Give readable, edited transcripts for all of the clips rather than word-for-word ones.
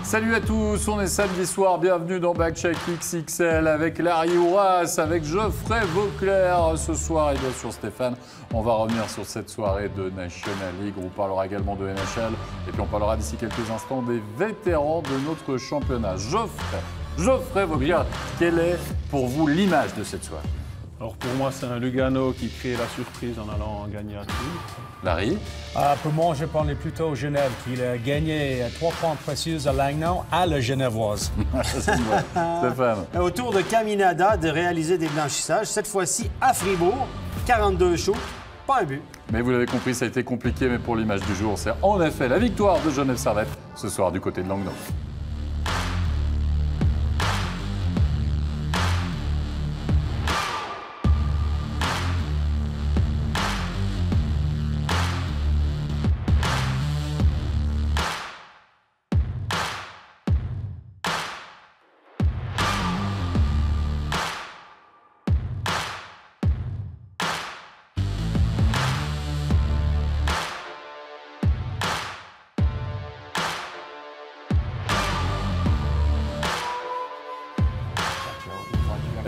Salut à tous, on est samedi soir, bienvenue dans Backcheck XXL avec Larry Hourace, avec Geoffrey Vauclair ce soir et bien sûr Stéphane. On va revenir sur cette soirée de National League, on parlera également de NHL et puis on parlera d'ici quelques instants des vétérans de notre championnat. Geoffrey Vauclair, quelle est pour vous l'image de cette soirée? Alors pour moi, c'est un Lugano qui crée la surprise en allant gagner à Tours. Larry? Pour moi, je parlais plutôt Genève, qui a gagné 3 points précieux à Langnau à la Genevoise. Stéphane? Autour de Caminada de réaliser des blanchissages, cette fois-ci à Fribourg, 42 shows, pas un but. Mais vous l'avez compris, ça a été compliqué, mais pour l'image du jour, c'est en effet la victoire de Genève Servette ce soir du côté de Langnau.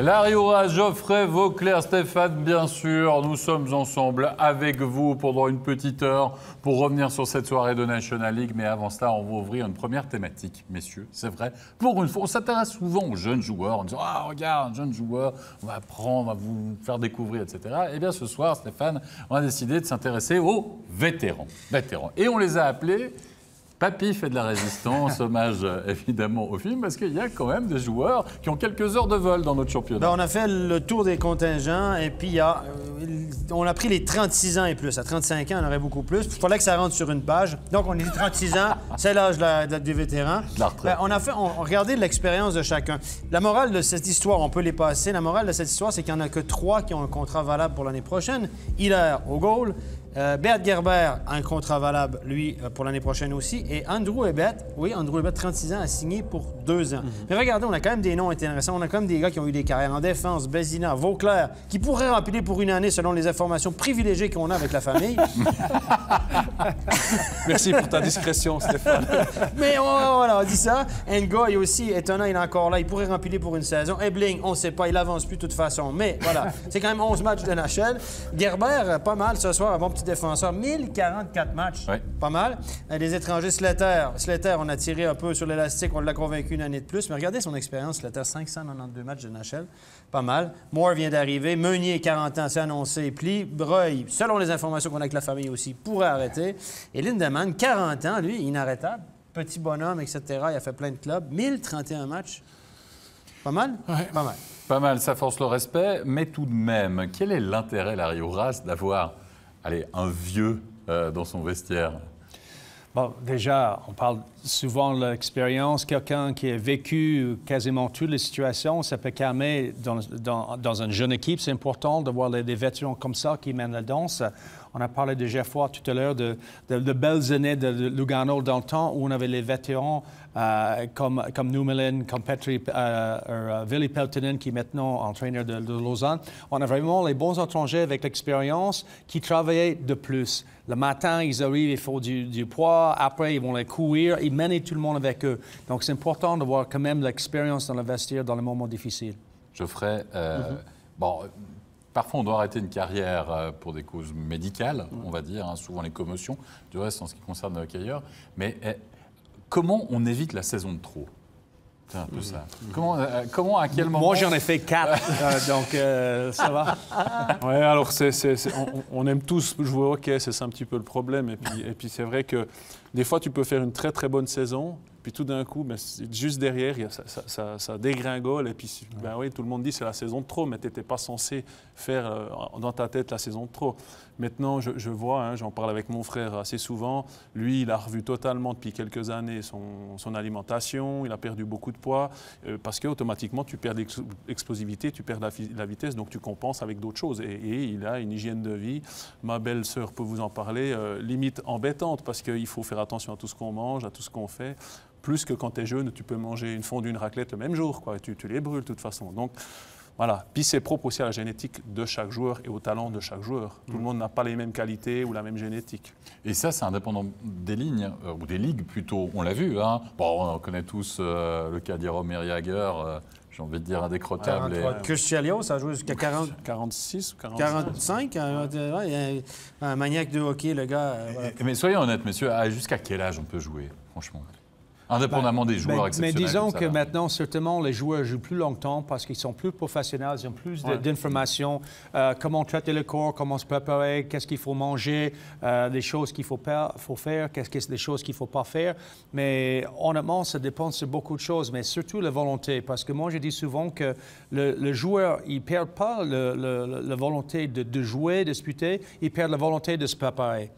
Larry Hourace, Geoffrey Vauclair, Stéphane, bien sûr, nous sommes ensemble avec vous pendant une petite heure pour revenir sur cette soirée de National League. Mais avant cela, on va ouvrir une première thématique, messieurs, c'est vrai. Pour une fois, on s'intéresse souvent aux jeunes joueurs en disant « Ah, regarde, un jeune joueur, on va apprendre, on va vous faire découvrir, etc. » Eh bien, ce soir, Stéphane, on a décidé de s'intéresser aux vétérans. Et on les a appelés... Papy fait de la résistance, hommage évidemment au film, parce qu'il y a quand même des joueurs qui ont quelques heures de vol dans notre championnat. Ben, on a fait le tour des contingents et puis on a pris les 36 ans et plus. À 35 ans, on aurait beaucoup plus. Il fallait que ça rentre sur une page. Donc, on est 36 ans, c'est l'âge des vétérans. La retraite. Ben, on regardait l'expérience de chacun. La morale de cette histoire, on peut les passer. La morale de cette histoire, c'est qu'il n'y en a que 3 qui ont un contrat valable pour l'année prochaine. Hiller au goal. Bert Gerber a un contrat valable, lui, pour l'année prochaine aussi. Et Andrew Ebert, 36 ans, a signé pour 2 ans. Mais regardez, on a quand même des noms intéressants. On a quand même des gars qui ont eu des carrières en défense, Bézina, Vauclair, qui pourraient remplir pour une année selon les informations privilégiées qu'on a avec la famille. Merci pour ta discrétion, Stéphane. Mais voilà, on dit ça. Ngoy aussi, étonnant, il est encore là. Il pourrait remplir pour une saison. Ebling, on ne sait pas, il avance plus de toute façon. Mais voilà, c'est quand même 11 matchs de NHL. Gerber, pas mal ce soir, un bon petit défenseur. 1044 matchs, ouais. Pas mal. Les étrangers, Slater, on a tiré un peu sur l'élastique, on l'a convaincu une année de plus. Mais regardez son expérience, Slater, 592 matchs de NHL, pas mal. Moore vient d'arriver. Meunier, 40 ans, c'est annoncé. Pli, Breuil, selon les informations qu'on a avec la famille aussi, pourrait arrêter. Et Lindemann, 40 ans, lui, inarrêtable. Petit bonhomme, etc. Il a fait plein de clubs. 1031 matchs. Pas mal? Ouais. Pas mal. Pas mal, ça force le respect, mais tout de même, quel est l'intérêt, Larry Hourace, d'avoir un vieux dans son vestiaire? Bon, déjà, on parle souvent de l'expérience. Quelqu'un qui a vécu quasiment toutes les situations, ça peut calmer dans une jeune équipe. C'est important d'avoir des vétérans comme ça qui mènent la danse. On a parlé de Geoffroy tout à l'heure, de belles années de Lugano dans le temps où on avait les vétérans comme Numelin, comme Petri, Vili Peltonen, qui est maintenant entraîneur de Lausanne. On a vraiment les bons étrangers avec l'expérience qui travaillaient de plus. Le matin, ils arrivent, il faut du poids. Après, ils vont les courir. Ils mènent tout le monde avec eux. Donc, c'est important d'avoir quand même l'expérience dans le vestiaire dans les moments difficiles. Geoffrey, bon... Parfois, on doit arrêter une carrière pour des causes médicales, on va dire, souvent les commotions, du reste en ce qui concerne le hockeyeur. Mais comment on évite la saison de trop? C'est un peu ça. Comment, à quel moment... Moi, j'en ai fait 4, donc ça va. Oui, alors on aime tous jouer au hockey, c'est ça un petit peu le problème. Et puis c'est vrai que des fois, tu peux faire une très, très bonne saison, puis tout d'un coup, juste derrière, ça dégringole. Et puis, oui, tout le monde dit c'est la saison de trop, mais tu n'étais pas censé faire dans ta tête la saison de trop. Maintenant, je vois, j'en parle avec mon frère assez souvent, lui, il a revu totalement depuis quelques années son alimentation, il a perdu beaucoup de poids, parce qu'automatiquement, tu perds l'explosivité, tu perds la vitesse, donc tu compenses avec d'autres choses. Et il a une hygiène de vie, ma belle-sœur peut vous en parler, limite embêtante, parce qu'il faut faire attention à tout ce qu'on mange, à tout ce qu'on fait. Plus que quand tu es jeune, tu peux manger une fondue, une raclette le même jour, quoi. Tu les brûles de toute façon. Donc, Voilà. Puis c'est propre aussi à la génétique de chaque joueur et au talent de chaque joueur. Tout le monde n'a pas les mêmes qualités ou la même génétique. Et ça, c'est indépendant des lignes, ou des ligues plutôt. On l'a vu, hein. Bon, on connaît tous le cas d'Jaromir Jagr, j'ai envie de dire indécrottable. 43. Chris Chelios, ça a joué jusqu'à 46 ou 45. Un maniaque de hockey, le gars. Voilà. Mais soyons honnêtes, messieurs, jusqu'à quel âge on peut jouer, franchement? Indépendamment des joueurs exceptionnels. Mais disons ça, que là. Maintenant, certainement, les joueurs jouent plus longtemps parce qu'ils sont plus professionnels, ils ont plus d'informations, comment traiter le corps, comment se préparer, qu'est-ce qu'il faut manger, des choses qu'il faut faire, qu'est-ce que des choses qu'il ne faut pas faire. Mais honnêtement, ça dépend sur beaucoup de choses, mais surtout la volonté. Parce que moi, je dis souvent que le joueur, il ne perd pas la volonté de jouer, de disputer, il perd la volonté de se préparer.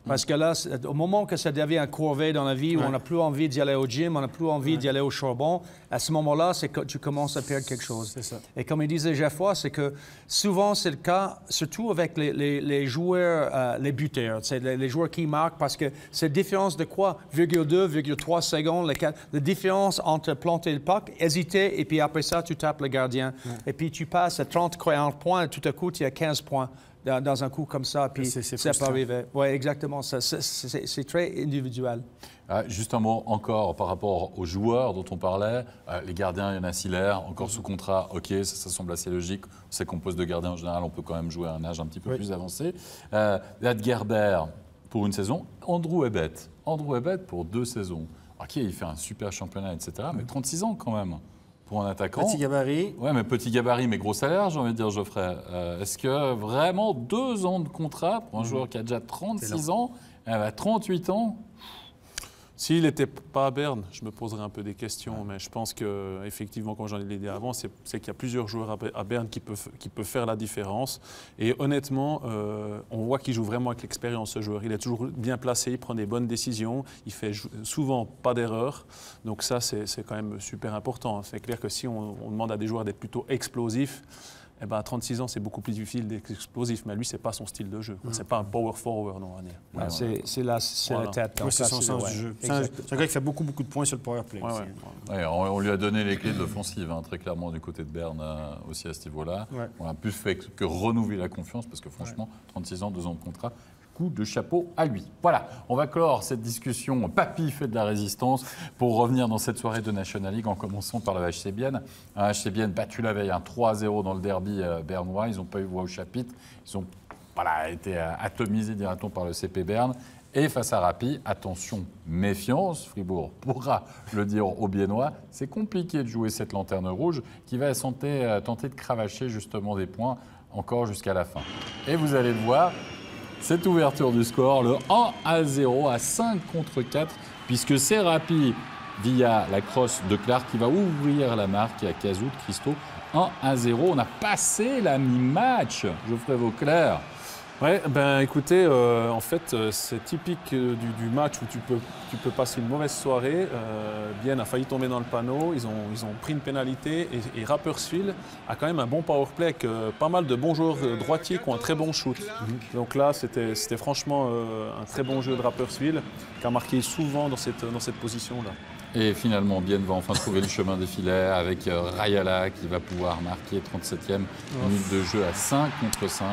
Parce que là, au moment que ça devient un corvée dans la vie, où on n'a plus envie d'y aller au gym, on n'a plus envie d'y aller au charbon, à ce moment-là, c'est que tu commences à perdre quelque chose. C'est ça. Et comme il disait Geoffroy, c'est que souvent, c'est le cas, surtout avec les joueurs, les buteurs, c'est les joueurs qui marquent, parce que c'est la différence de quoi? 0,2, 3 secondes, la différence entre planter le puck, hésiter, et puis après ça, tu tapes le gardien. Et puis tu passes à 30, 40 points, et tout à coup, tu as 15 points. Dans un coup comme ça, puis ça peut arriver. Oui, exactement. C'est très individuel. Juste un mot encore par rapport aux joueurs dont on parlait. Les gardiens, il y en a Siller, encore sous contrat. OK, ça semble assez logique. On sait qu'on poste de gardien en général, on peut quand même jouer à un âge un petit peu plus avancé. Beat Gerber pour une saison. Andrew Ebbett pour 2 saisons. OK, il fait un super championnat, etc. Mais 36 ans quand même. Pour un attaquant. Petit gabarit. Oui, mais petit gabarit, mais gros salaire, j'ai envie de dire, Geoffrey. Est-ce que vraiment 2 ans de contrat pour un joueur qui a déjà 36 ans, 38 ans? S'il n'était pas à Berne, je me poserais un peu des questions, mais je pense qu'effectivement, comme j'en ai dit avant, c'est qu'il y a plusieurs joueurs à Berne qui peuvent faire la différence. Et honnêtement, on voit qu'il joue vraiment avec l'expérience, ce joueur. Il est toujours bien placé, il prend des bonnes décisions, il fait souvent pas d'erreurs. Donc ça, c'est quand même super important. C'est clair que si on demande à des joueurs d'être plutôt explosifs, eh ben, à 36 ans, c'est beaucoup plus difficile d'être explosif. Mais lui, ce n'est pas son style de jeu. Ce n'est pas un power forward, non, on va dire. C'est la tête. Oui, c'est son sens du jeu. C'est un gars qui fait beaucoup de points sur le power play. On lui a donné les clés de l'offensive, très clairement, du côté de Berne aussi à ce niveau-là. On a plus fait que renouveler la confiance, parce que franchement, 36 ans, 2 ans de contrat, coup de chapeau à lui. Voilà, on va clore cette discussion Papy fait de la résistance pour revenir dans cette soirée de National League en commençant par le HC Bienne. Un HC Bienne battu la veille, 3-0 dans le derby bernois. Ils n'ont pas eu voix au chapitre. Ils ont été atomisés, dira-t-on, par le CP Berne. Et face à Rappi, attention, méfiance, Fribourg pourra le dire aux Biennois, c'est compliqué de jouer cette lanterne rouge qui va tenter de cravacher justement des points encore jusqu'à la fin. Et vous allez le voir, cette ouverture du score, le 1-0 à 5 contre 4, puisque c'est Rappi via la crosse de Clark qui va ouvrir la marque à Cazout, Christo, 1-0. On a passé la mi-match, Geoffrey Vauclair. Oui, ben écoutez, en fait, c'est typique du match où tu peux passer une mauvaise soirée. Bienne a failli tomber dans le panneau, ils ont pris une pénalité et Rapperswil a quand même un bon power play avec pas mal de bons joueurs droitiers qui ont un très bon shoot. Donc là, c'était franchement un très bon jeu de Rapperswil qui a marqué souvent dans cette position-là. Et finalement, Bienne va enfin trouver le chemin des filets avec Rayala qui va pouvoir marquer 37e minute de jeu à 5 contre 5.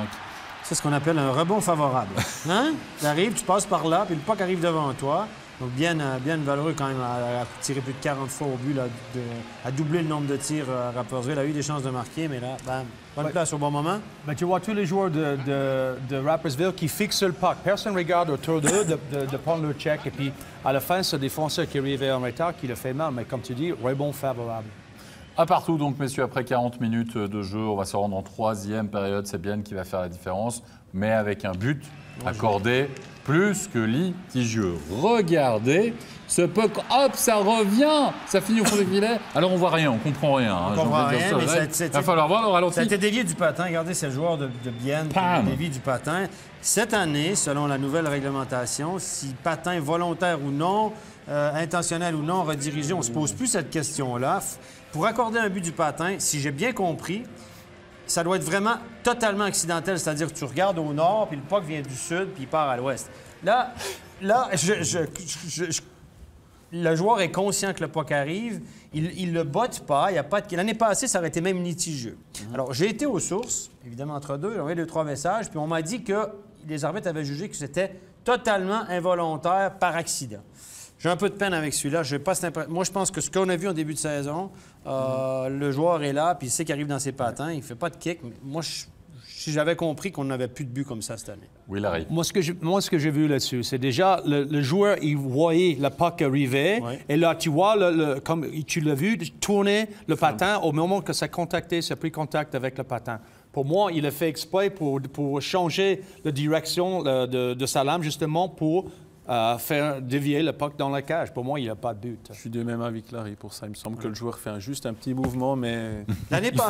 C'est ce qu'on appelle un rebond favorable. Hein? Tu arrives, tu passes par là, puis le puck arrive devant toi. Donc, bien valeureux quand même à tirer plus de 40 fois au but, là, à doubler le nombre de tirs à Rapperswil. Il a eu des chances de marquer, mais là, bam, bonne place au bon moment. Mais tu vois tous les joueurs de Rapperswil qui fixent le puck. Personne ne regarde autour d'eux de prendre leur check. Et puis, à la fin, c'est le défenseur qui arrivait en retard qui le fait mal. Mais comme tu dis, rebond favorable. À partout, donc, messieurs, après 40 minutes de jeu, on va se rendre en 3e période. C'est Bienne qui va faire la différence, mais avec un but accordé plus que litigieux. Regardez, ce puck, hop, ça revient, ça finit au fond des filets. Alors, on voit rien, on comprend rien. On comprend rien, mais il va falloir voir le ralenti. Ça a été dévié du patin. Regardez, c'est le joueur de Bienne qui a dévié du patin. Cette année, selon la nouvelle réglementation, si patin volontaire ou non, intentionnel ou non, redirigé, on ne se pose plus cette question-là. Pour accorder un but du patin, si j'ai bien compris, ça doit être vraiment totalement accidentel, c'est-à-dire que tu regardes au nord, puis le puck vient du sud, puis il part à l'ouest. Là, le joueur est conscient que le puck arrive, il le botte pas, il y a pas de... L'année passée, ça aurait été même litigieux. Alors, j'ai été aux sources, évidemment entre deux, j'ai envoyé 2-3 messages, puis on m'a dit que les arbitres avaient jugé que c'était totalement involontaire par accident. J'ai un peu de peine avec celui-là. Moi, je pense que ce qu'on a vu en début de saison, le joueur est là, puis il sait qu'il arrive dans ses patins, il fait pas de kick. Moi, si j'avais compris qu'on n'avait plus de but comme ça cette année. Oui, Larry. Moi, ce que j'ai vu là-dessus, c'est déjà le joueur, il voyait le puck arriver, et là, tu vois, comme tu l'as vu, tourner le patin au moment que ça a pris contact avec le patin. Pour moi, il a fait exprès pour changer la direction de sa lame, justement, pour faire dévier le puck dans la cage. Pour moi, il n'y a pas de but. Je suis du même avis que Larry pour ça. Il me semble que le joueur fait juste un petit mouvement, mais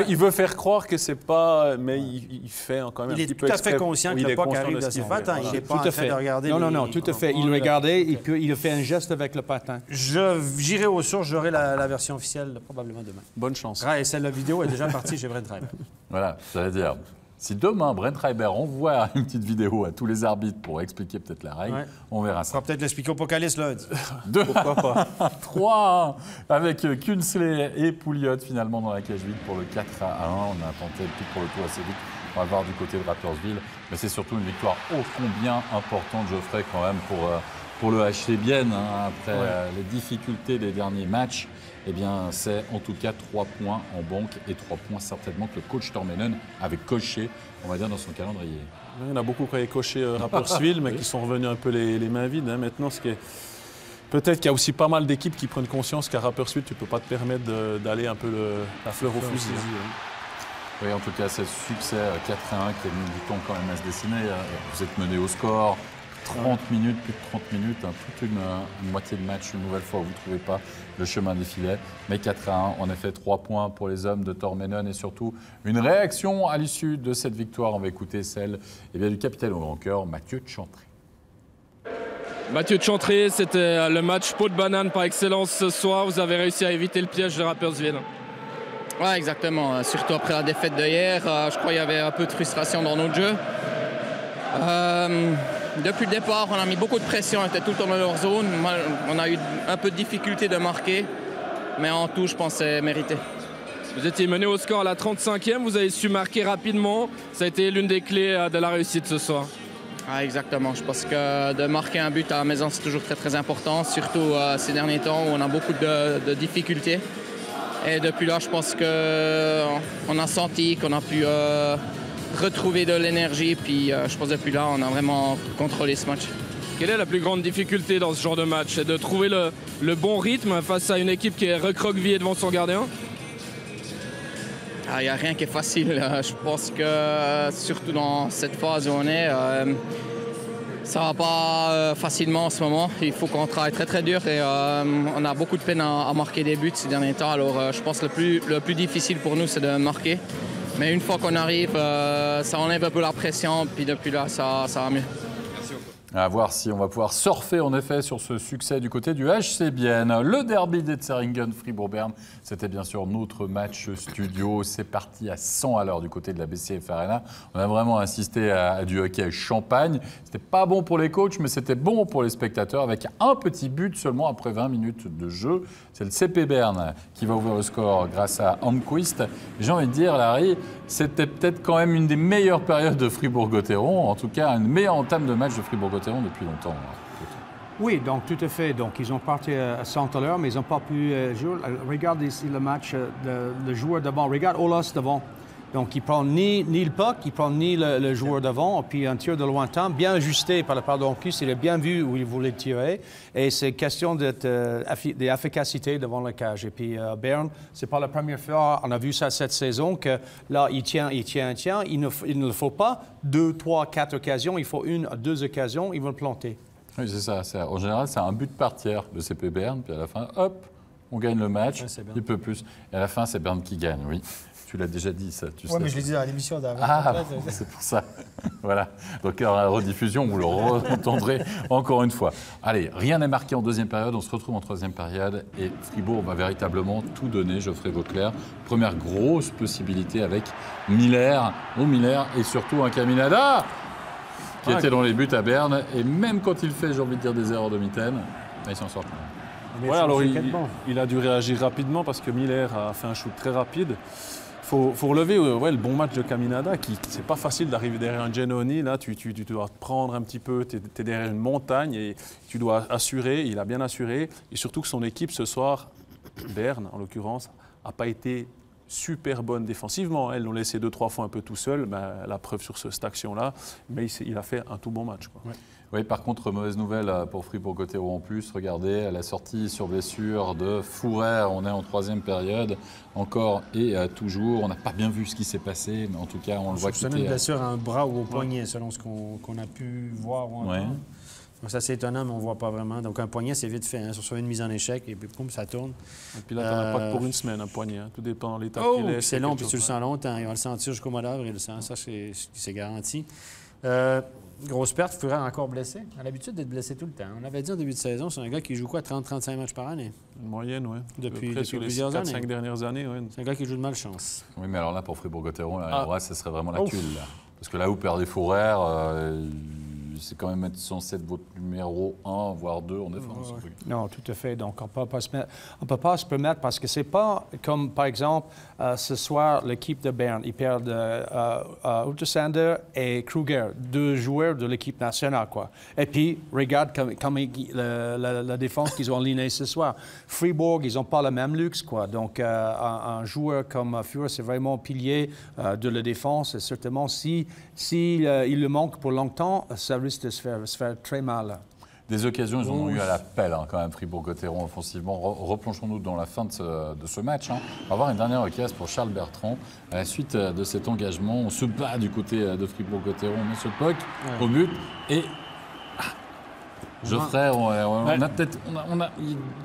Il veut faire croire que c'est pas... Mais il fait quand même un petit peu Il est tout à fait conscient que le puck arrive dans ses patins. Il n'est pas en train de regarder... Non, tout à fait. Il regardait, il a fait un geste avec le patin. J'irai aux sources, j'aurai la version officielle probablement demain. Bonne chance. Et celle de la vidéo est déjà partie chez Brent Reiber. Voilà, j'allais dire. Si demain, Brent Reiber envoie une petite vidéo à tous les arbitres pour expliquer peut-être la règle, on verra On ça. pourra peut-être l'expliquer au Pocaliste lundi. Pourquoi pas. 3-1 avec Kunsley et Pouliot finalement dans la cage vide pour le 4-1. On a tenté le pic pour le coup assez vite. On va voir du côté de Rapperswil. Mais c'est surtout une victoire ô combien importante, Geoffrey, quand même, pour le HC Bienne. Après les difficultés des derniers matchs, eh bien, c'est en tout cas 3 points en banque et 3 points certainement que le coach Tormenen avait coché, on va dire, dans son calendrier. Il y en a beaucoup qui avaient coché Rapperswil, mais qui sont revenus un peu les mains vides. Maintenant, peut-être qu'il y a aussi pas mal d'équipes qui prennent conscience qu'à Rapperswil, tu ne peux pas te permettre d'aller un peu la fleur au fusil. Oui, en tout cas, c'est le succès 4-1 qui a mis du temps quand même à se dessiner. Vous êtes mené au score. 30 minutes, plus de 30 minutes, toute une moitié de match, une nouvelle fois où vous ne trouvez pas le chemin des filets. Mais 4-1, en effet, 3 points pour les hommes de Tormenen et surtout une réaction à l'issue de cette victoire. On va écouter celle du capitaine au grand cœur, Mathieu Chantré. Mathieu Chantré, c'était le match peau de banane par excellence ce soir. Vous avez réussi à éviter le piège de Rapperswil. Oui, exactement. Surtout après la défaite d'hier, je crois qu'il y avait un peu de frustration dans notre jeu. Depuis le départ, on a mis beaucoup de pression, on était tout le temps dans leur zone. On a eu un peu de difficulté de marquer, mais en tout, je pense que c'est mérité. Vous étiez mené au score à la 35e, vous avez su marquer rapidement. Ça a été l'une des clés de la réussite ce soir. Ah, exactement. Je pense que de marquer un but à la maison, c'est toujours très, très important, surtout ces derniers temps où on a beaucoup de difficultés. Et depuis là, je pense qu'on a senti qu'on a pu retrouver de l'énergie. Puis je pense que depuis là, on a vraiment contrôlé ce match. Quelle est la plus grande difficulté dans ce genre de match? C'est de trouver le bon rythme face à une équipe qui est recroquevillée devant son gardien? Il n'y a rien qui est facile. Je pense que surtout dans cette phase où on est, ça ne va pas facilement en ce moment. Il faut qu'on travaille très très dur et on a beaucoup de peine à marquer des buts ces derniers temps. Alors je pense que le plus difficile pour nous, c'est de marquer. Mais une fois qu'on arrive, ça enlève un peu la pression, puis depuis là, ça va mieux. À voir si on va pouvoir surfer en effet sur ce succès du côté du HC Bienne. Le derby d'Etzeringen Fribourg-Berne, c'était bien sûr notre match studio. C'est parti à 100 à l'heure du côté de la BCF Arena. On a vraiment assisté à du hockey champagne. C'était pas bon pour les coachs, mais c'était bon pour les spectateurs avec un petit but seulement après 20 minutes de jeu. C'est le CP Berne qui va ouvrir le score grâce à Almquist. J'ai envie de dire, Larry, c'était peut-être quand même une des meilleures périodes de Fribourg-Gotteron. En tout cas, une meilleure entame de match de Fribourg-Gotteron depuis longtemps. Oui, donc tout à fait. Donc ils ont parti à 100 à l'heure, mais ils n'ont pas pu jouer. Regarde ici le match, le joueur devant. Regarde Olas devant. Donc il ne prend ni le puck, il ne prend ni le joueur devant. Puis un tir de lointain, bien ajusté par la part d'Almquist. Il a bien vu où il voulait tirer. Et c'est question d'efficacité devant la cage. Et puis Berne, ce n'est pas la première fois, on a vu ça cette saison, que là, il tient. Il ne faut pas 2, 3, 4 occasions. Il faut 1 à 2 occasions, ils vont le planter. Oui, c'est ça. En général, c'est un but par tiers, le CP Berne. Puis à la fin, hop, on gagne le match. Ouais, il peut plus. Et à la fin, c'est Berne qui gagne, oui. Tu l'as déjà dit, ça. Oui, mais je l'ai dit dans l'émission d'avant. Ah, c'est pour ça. Voilà. Donc, à la rediffusion, vous le entendrez encore une fois. Allez, rien n'est marqué en deuxième période. On se retrouve en troisième période. Et Fribourg va véritablement tout donner, Geoffrey Vauclair. Première grosse possibilité avec Miller. Miller et surtout un Caminada qui était dans les buts à Berne. Et même quand il fait, j'ai envie de dire, des erreurs de mitaine, il s'en sort. Ouais, alors il a dû réagir rapidement parce que Miller a fait un shoot très rapide. Faut relever le bon match de Caminada, c'est pas facile d'arriver derrière un Giannoni. Là, tu dois te prendre un petit peu, tu es derrière une montagne et tu dois assurer. Il a bien assuré. Et surtout que son équipe ce soir, Berne en l'occurrence, n'a pas été super bonne défensivement. Elles l'ont laissé 2-3 fois un peu tout seul. La preuve sur cette action-là. Mais il a fait un tout bon match, quoi. Ouais. Oui, par contre, mauvaise nouvelle pour Fribourg-Gotteron en plus. Regardez, à la sortie sur blessure de Fourer, on est en 3e période, encore et toujours. On n'a pas bien vu ce qui s'est passé, mais en tout cas, on le voit quitter. C'est une blessure à un bras ou au poignet, selon ce qu'on a pu voir ou entendre. Ouais. Donc, ça, c'est étonnant, mais on ne voit pas vraiment. Donc, un poignet, c'est vite fait. Hein. Sur une mise en échec, et puis, boum, ça tourne. Et puis là, tu n'en as pas pour une semaine, un poignet. Hein. Tout dépend de l'état qu'il est. C'est long, puis tu le sens longtemps. Il va le sentir jusqu'au mois d'avril. Ça, c'est garanti. Grosse perte, Fourer encore blessé. On a l'habitude d'être blessé tout le temps. On avait dit en début de saison, c'est un gars qui joue quoi, 30-35 matchs par année? Une moyenne, oui. Depuis plusieurs années. 4-5 dernières années, oui. C'est un gars qui joue de malchance. Oui, mais alors là, pour Fribourg-Gotteron, ce serait vraiment la tuile. Là. Parce que là où perdez Fourer, c'est quand même censé être votre numéro 1, voire 2 en défense. Ouais. Non, tout à fait. Donc, on ne peut pas se permettre parce que c'est pas comme, par exemple, ce soir, l'équipe de Berne, ils perdent Untersander et Kruger, 2 joueurs de l'équipe nationale, quoi. Et puis, regarde comme la défense qu'ils ont alignée ce soir. Fribourg, ils n'ont pas le même luxe, quoi. Donc, un joueur comme Führer, c'est vraiment pilier de la défense. Et certainement, il le manque pour longtemps, ça risque de se faire très mal. Des occasions, ils en ont eu à la pelle, hein, quand même, Fribourg-Gotteron offensivement. Replongeons-nous dans la fin de ce match. Hein. On va avoir une dernière occasion pour Charles Bertrand. À la suite de cet engagement, on se bat du côté de Fribourg-Gotteron. On met ce puck au but et... Geoffrey,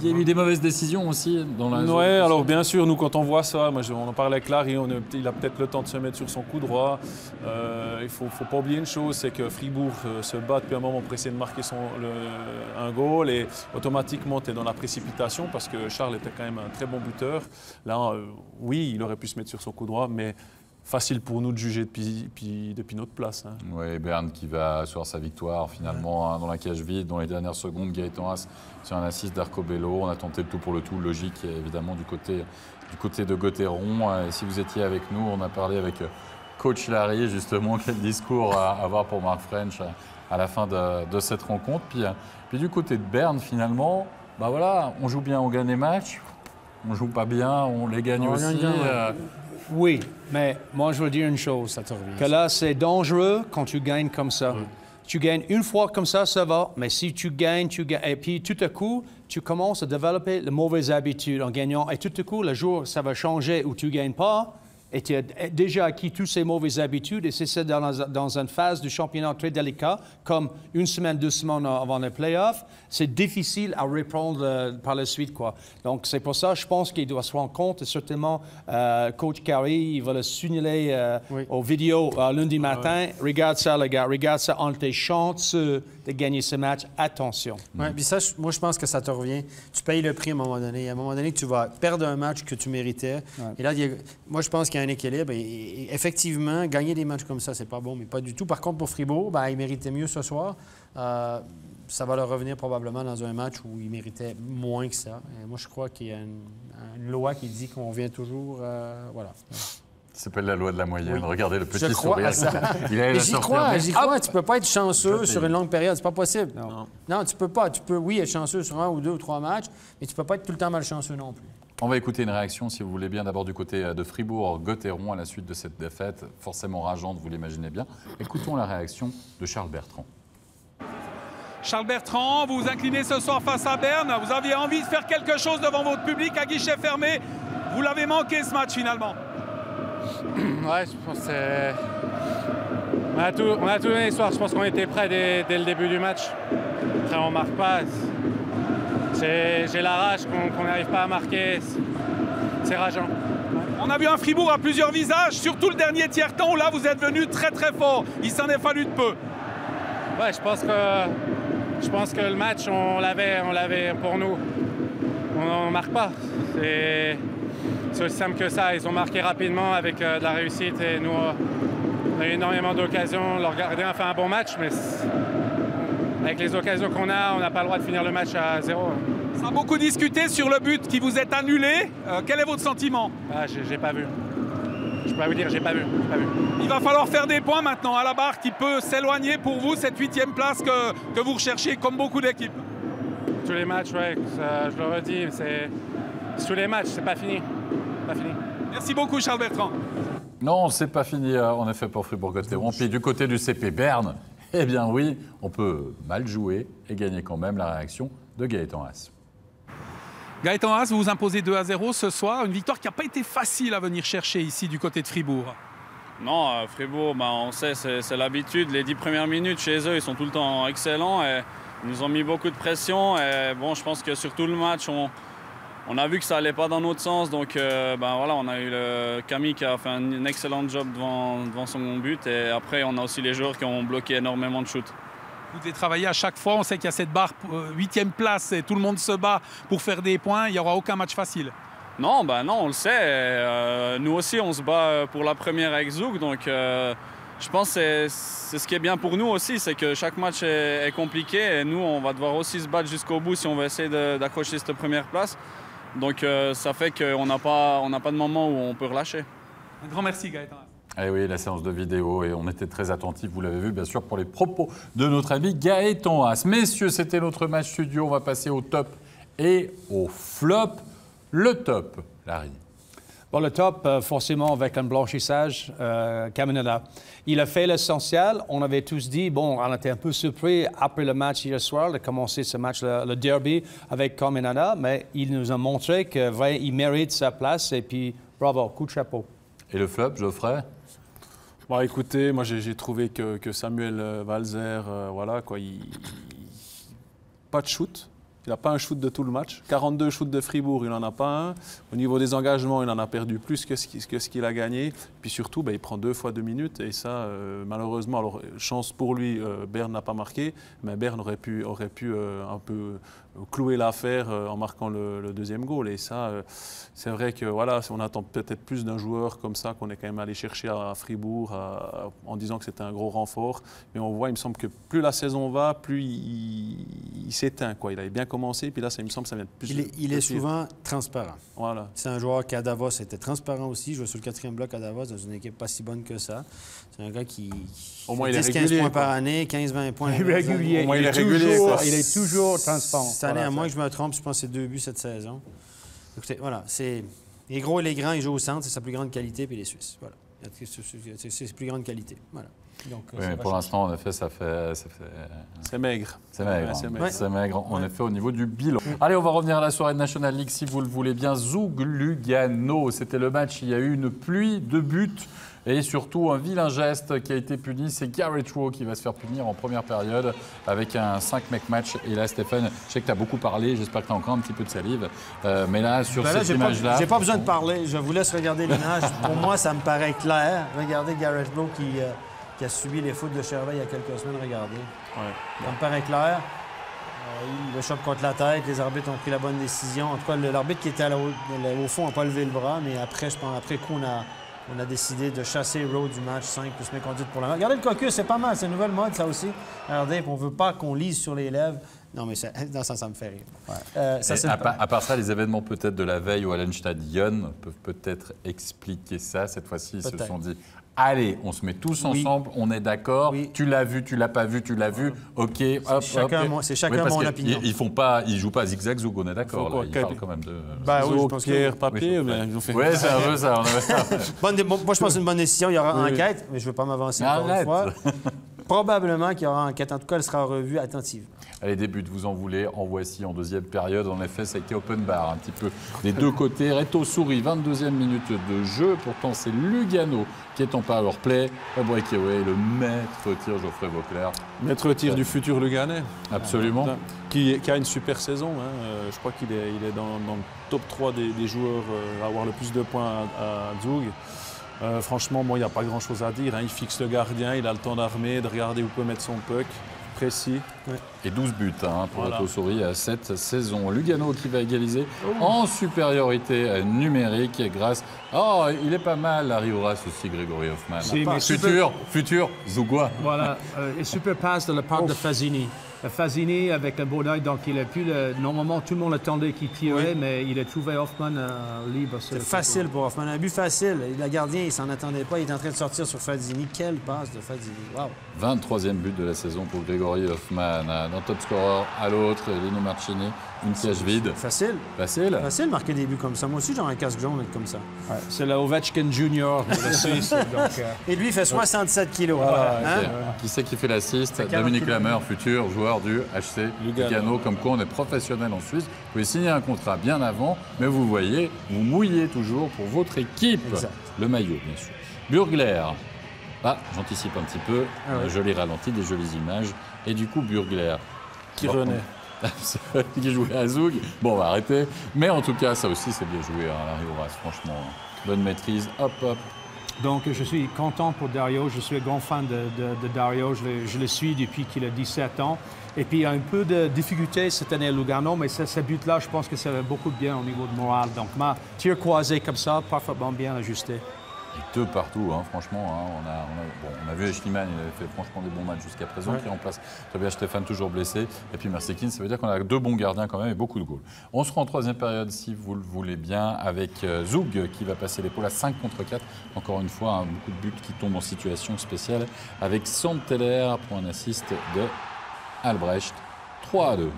il y a eu des mauvaises décisions aussi dans la zone. Oui, alors bien sûr, nous quand on voit ça, on en parlait avec Larry, il a peut-être le temps de se mettre sur son coup droit. Il ne faut pas oublier une chose, c'est que Fribourg se bat depuis un moment pour essayer de marquer un goal et automatiquement tu es dans la précipitation parce que Charles était quand même un très bon buteur. Là, oui, il aurait pu se mettre sur son coup droit, mais facile pour nous de juger depuis notre place. Hein. Oui, Berne qui va asseoir sa victoire finalement dans la cage vide, dans les dernières secondes. Gaëtan Haas sur un assist d'Arco Bello. On a tenté le tout pour le tout, logique évidemment du côté de Gotteron. Et si vous étiez avec nous, on a parlé avec coach Larry justement, quel discours à avoir pour Mark French à la fin de cette rencontre. Puis du côté de Berne finalement, on joue bien, on gagne les matchs. On joue pas bien, on les gagne aussi. Oui, mais moi, je veux dire une chose. Que là, c'est dangereux quand tu gagnes comme ça. Oui. Tu gagnes une fois comme ça va. Mais si tu gagnes. Et puis, tout à coup, tu commences à développer de mauvaises habitudes en gagnant. Et tout à coup, le jour, ça va changer où tu ne gagnes pas. Et tu as déjà acquis toutes ces mauvaises habitudes. Et c'est ça dans une phase du championnat très délicat, comme 1 semaine, 2 semaines avant les playoffs. C'est difficile à reprendre par la suite, quoi. Donc, c'est pour ça, je pense qu'il doit se rendre compte. Et certainement, Coach Carey, il va le signaler aux vidéos lundi matin. Regarde ça, les gars. Regarde ça. On était chanceux de gagner ce match. Attention. Oui, puis ça, moi, je pense que ça te revient. Tu payes le prix à un moment donné. À un moment donné, tu vas perdre un match que tu méritais. Ouais. Et là, moi, je pense qu'il y a un équilibre. Et effectivement, gagner des matchs comme ça, c'est pas bon, mais pas du tout. Par contre, pour Fribourg, ils méritaient mieux ce soir. Ça va leur revenir probablement dans un match où ils méritaient moins que ça. Et moi, je crois qu'il y a une loi qui dit qu'on vient toujours... voilà. Ça s'appelle la loi de la moyenne. Oui. Regardez le petit sourire. J'y crois. Tu ne peux pas être chanceux sur une longue période. C'est pas possible. Non, tu peux pas. Tu peux, oui, être chanceux sur 1 ou 2 ou 3 matchs, mais tu ne peux pas être tout le temps malchanceux non plus. On va écouter une réaction, si vous voulez bien, d'abord du côté de Fribourg-Gotteron à la suite de cette défaite, forcément rageante, vous l'imaginez bien. Écoutons la réaction de Charles Bertrand. Charles Bertrand, vous vous inclinez ce soir face à Berne. Vous aviez envie de faire quelque chose devant votre public à guichet fermé. Vous l'avez manqué ce match finalement. Ouais, je pense que on a tout donné ce soir. Je pense qu'on était prêts dès le début du match. Après, on ne marque pas. J'ai la rage qu'on n'arrive pas à marquer. C'est rageant. On a vu un Fribourg à plusieurs visages, surtout le dernier tiers-temps où là vous êtes venu très très fort. Il s'en est fallu de peu. Ouais, je pense que le match, on l'avait pour nous. On ne marque pas. C'est aussi simple que ça. Ils ont marqué rapidement avec de la réussite et nous, on a eu énormément d'occasions. Leur gardien a fait un bon match, mais avec les occasions qu'on a, on n'a pas le droit de finir le match à 0. Ça a beaucoup discuté sur le but qui vous est annulé. Quel est votre sentiment? Ah, j'ai pas vu. Je peux pas vous dire, j'ai pas vu. Il va falloir faire des points maintenant à la barre qui peut s'éloigner pour vous, cette 8e place que vous recherchez comme beaucoup d'équipes. Tous les matchs, ouais, ça, je le redis, c'est tous les matchs, c'est pas fini. Merci beaucoup Charles Bertrand. Non, c'est pas fini en effet pour Fribourg-Gotteron. Puis du côté du CP Berne, eh bien oui, on peut mal jouer et gagner quand même. La réaction de Gaëtan Haas. Gaëtan Haas, vous vous imposez 2-0 ce soir. Une victoire qui n'a pas été facile à venir chercher ici du côté de Fribourg. Non, Fribourg, on sait, c'est l'habitude. Les 10 premières minutes chez eux, ils sont tout le temps excellents. Et ils nous ont mis beaucoup de pression. Et bon, je pense que sur tout le match, on a vu que ça n'allait pas dans notre sens. Donc voilà, on a eu Camille qui a fait un excellent job devant son but. Et après, on a aussi les joueurs qui ont bloqué énormément de shoots. Vous devez travailler à chaque fois. On sait qu'il y a cette barre 8e place et tout le monde se bat pour faire des points. Il n'y aura aucun match facile. Non, non, on le sait. Nous aussi, on se bat pour la première avec Zug. Donc, je pense que c'est ce qui est bien pour nous aussi, c'est que chaque match est compliqué. Et nous, on va devoir aussi se battre jusqu'au bout si on veut essayer d'accrocher cette première place. Donc, ça fait qu'on n'a pas de moment où on peut relâcher. Un grand merci, Gaëtan. Eh oui, la séance de vidéo, et on était très attentifs, vous l'avez vu, bien sûr, pour les propos de notre ami Gaëtan Haas. Messieurs, c'était notre match studio. On va passer au top et au flop. Le top, Larry. Bon, le top, forcément, avec un blanchissage, Caminada. Il a fait l'essentiel. On avait tous dit, bon, on était un peu surpris après le match hier soir de commencer ce match, le derby, avec Caminada, mais il nous a montré qu'il mérite sa place, et puis bravo, coup de chapeau. Et le flop, Geoffrey? Bon, écoutez, moi j'ai trouvé que Samuel Walser, voilà quoi, pas de shoot. Il n'a pas un shoot de tout le match. 42 shoots de Fribourg, il n'en a pas un. Au niveau des engagements, il en a perdu plus que ce qu'il a gagné. Puis surtout, il prend 2 fois 2 minutes. Et ça, malheureusement, alors chance pour lui, Berne n'a pas marqué. Mais Berne aurait pu un peu clouer l'affaire en marquant le deuxième goal. Et ça, c'est vrai que voilà, on attend peut-être plus d'un joueur comme ça qu'on est quand même allé chercher à Fribourg en disant que c'était un gros renfort. Mais on voit, il me semble que plus la saison va, plus il s'éteint, quoi. Il avait bien commencé, puis là, ça, il me semble que ça vient de plus. Il est souvent transparent. Voilà. C'est un joueur qui, à Davos, était transparent aussi. Il jouait sur le 4e bloc à Davos, dans une équipe pas si bonne que ça. C'est un gars qui au moins, il est 10-15 points par année, 15-20 points. Régulier. Au moins, il est régulier. Il est toujours transparent. Cette année, à moins que je me trompe, je pense que c'est 2 buts cette saison. Écoutez, voilà, les gros et les grands, ils jouent au centre, c'est sa plus grande qualité, puis les Suisses. Voilà. C'est sa plus grande qualité. Voilà. Donc, oui, mais pour l'instant, en effet, ça fait... C'est maigre. C'est maigre. Ouais, c'est maigre. C'est maigre, en effet, au niveau du bilan. Allez, on va revenir à la soirée de National League, si vous le voulez bien. Zug-Lugano, c'était le match. Il y a eu une pluie de buts et surtout un vilain geste qui a été puni. C'est Garrett Rowe qui va se faire punir en première période avec un 5-mec match. Et là, Stéphane, je sais que tu as beaucoup parlé. J'espère que tu as encore un petit peu de salive. Mais là, sur cette image-là... J'ai pas besoin de parler. Je vous laisse regarder l'image. Pour moi, ça me paraît clair. Regardez Garrett Rowe qui a subi les foudres de Chervais il y a quelques semaines. Regardez. Ouais. Ça me paraît clair. Il le chope contre la tête. Les arbitres ont pris la bonne décision. En tout cas, l'arbitre qui était au fond n'a pas levé le bras. Mais après, je pense, après coup, on a décidé de chasser Rowe du match 5 plus mes conduites pour la main. Regardez le caucus, c'est pas mal. C'est une nouvelle mode, ça aussi. Regardez, on ne veut pas qu'on lise sur les lèvres. Non, mais ça me fait rire. Ouais. À part ça, les événements peut-être de la veille au Hallenstadion peuvent peut-être expliquer ça. Cette fois-ci, ils se sont dit... Allez, on se met tous ensemble, on est d'accord. Oui. Tu l'as vu, tu l'as pas vu, tu l'as vu. OK, hop, c'est chacun mon opinion. Ils jouent pas zigzag zoug, on est d'accord. Ils parlent quand même de... oui, je pense pierre, papier. Oui, c'est un peu ça. Moi, je pense que c'est une bonne décision. Il y aura enquête, mais je ne veux pas m'avancer encore une fois. Probablement qu'il y aura enquête. En tout cas, elle sera revue attentivement. Allez, des buts, vous en voulez. En voici en deuxième période. En effet, ça a été open bar un petit peu des deux côtés. Reto Souris, 22e minute de jeu. Pourtant, c'est Lugano qui est en power play. Le breakaway, le maître tir Geoffrey Vauclair. Maître tir du futur Luganais. Absolument. Qui a une super saison. Je crois qu'il est dans le top 3 des joueurs à avoir le plus de points à Zug. Franchement, il n'y a pas grand-chose à dire. Il fixe le gardien, il a le temps d'armer, de regarder où peut mettre son puck. Précis. Ouais. Et 12 buts pour Reto Souris à cette saison. Lugano qui va égaliser en supériorité numérique grâce... Oh, il est pas mal, Larry Horace aussi, Grégory Hoffman. Si, futur Zougois. Voilà, une super passe de la part de Fazzini. Fazzini avec un bon oeil, donc il a pu... Normalement, tout le monde attendait qu'il tirait, mais il a trouvé Hoffman libre. C'est facile pour Hoffman. Un but facile. Le gardien, il s'en attendait pas. Il est en train de sortir sur Fazzini. Quelle passe de Fazzini. Wow. 23e but de la saison pour Grégory Hoffman. D'un top scorer à l'autre, Lino Marchini, une piège vide. Facile. Facile. Facile de marquer des buts comme ça. Moi aussi, j'aurais un casque jaune être comme ça. Ouais, c'est le Ovechkin Junior de la Suisse. Donc, et lui, il fait 67 kilos. Voilà, qui c'est qui fait l'assist? Dominique Lamer, futur joueur du HC Lugano. Comme quoi, on est professionnel en Suisse. Vous pouvez signer un contrat bien avant, mais vous voyez, vous mouillez toujours pour votre équipe. Exact. Le maillot, bien sûr. Burgler. Ah, j'anticipe un petit peu. Joli ralenti, des jolies images. Et du coup, Burgler. Qui renaît. Qui jouait à Zoug. Bon, on va arrêter. Mais en tout cas, ça aussi, c'est bien joué, hein, Larry Horace, franchement. Bonne maîtrise. Hop, hop. Donc, je suis content pour Dario. Je suis un grand fan de Dario. Je le suis depuis qu'il a 17 ans. Et puis, il y a un peu de difficulté cette année à Lugano, mais ce but-là, je pense que ça va beaucoup de bien au niveau de morale. Donc, ma tir croisé comme ça, parfaitement bien ajusté. Et deux partout, hein, franchement. Hein, on a vu Schliemann, il avait fait franchement des bons matchs jusqu'à présent, qui remplace Tobias Stephan, toujours blessé. Et puis Mersekin, ça veut dire qu'on a deux bons gardiens quand même et beaucoup de goals. On sera en troisième période, si vous le voulez bien, avec Zoug qui va passer l'épaule à 5 contre 4. Encore une fois, hein, beaucoup de buts qui tombent en situation spéciale avec Sandteller pour un assist de Albrecht. 3-2.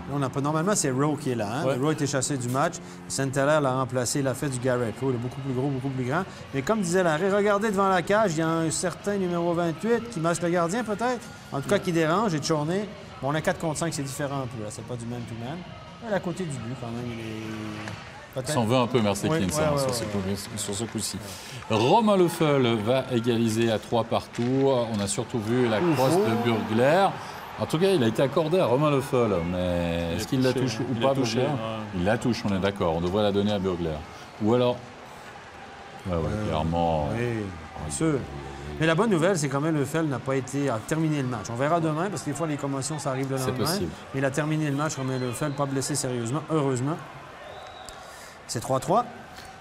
Normalement, c'est Rowe qui est là. Hein? Rowe a été chassé du match. Sandteller l'a remplacé. Il a fait du Garrett. Rowe est beaucoup plus gros, beaucoup plus grand. Mais comme disait Larry, regardez devant la cage, il y a un certain numéro 28 qui matche le gardien, peut-être. En tout cas, qui dérange et Chorney. Bon, on a 4 contre 5, c'est différent un peu. C'est pas du man-to-man. À côté du but, quand même, il est... S'en veut un peu, Mersekin, sur ce coup-ci. Romain Leffel va égaliser à 3 partout. On a surtout vu la crosse de Burgler. En tout cas, il a été accordé à Romain Leffel, mais est-ce qu'il la touche ou pas, Burgler? Il la touche, on est d'accord. On devrait la donner à Burgler. Ou alors... clairement... Oui, bien sûr. Mais la bonne nouvelle, c'est quand même Leffel n'a pas été à terminer le match. On verra demain, parce que des fois, les commotions, ça arrive le lendemain. C'est possible. Mais il a terminé le match, Romain Leffel, pas blessé sérieusement, heureusement. C'est 3-3.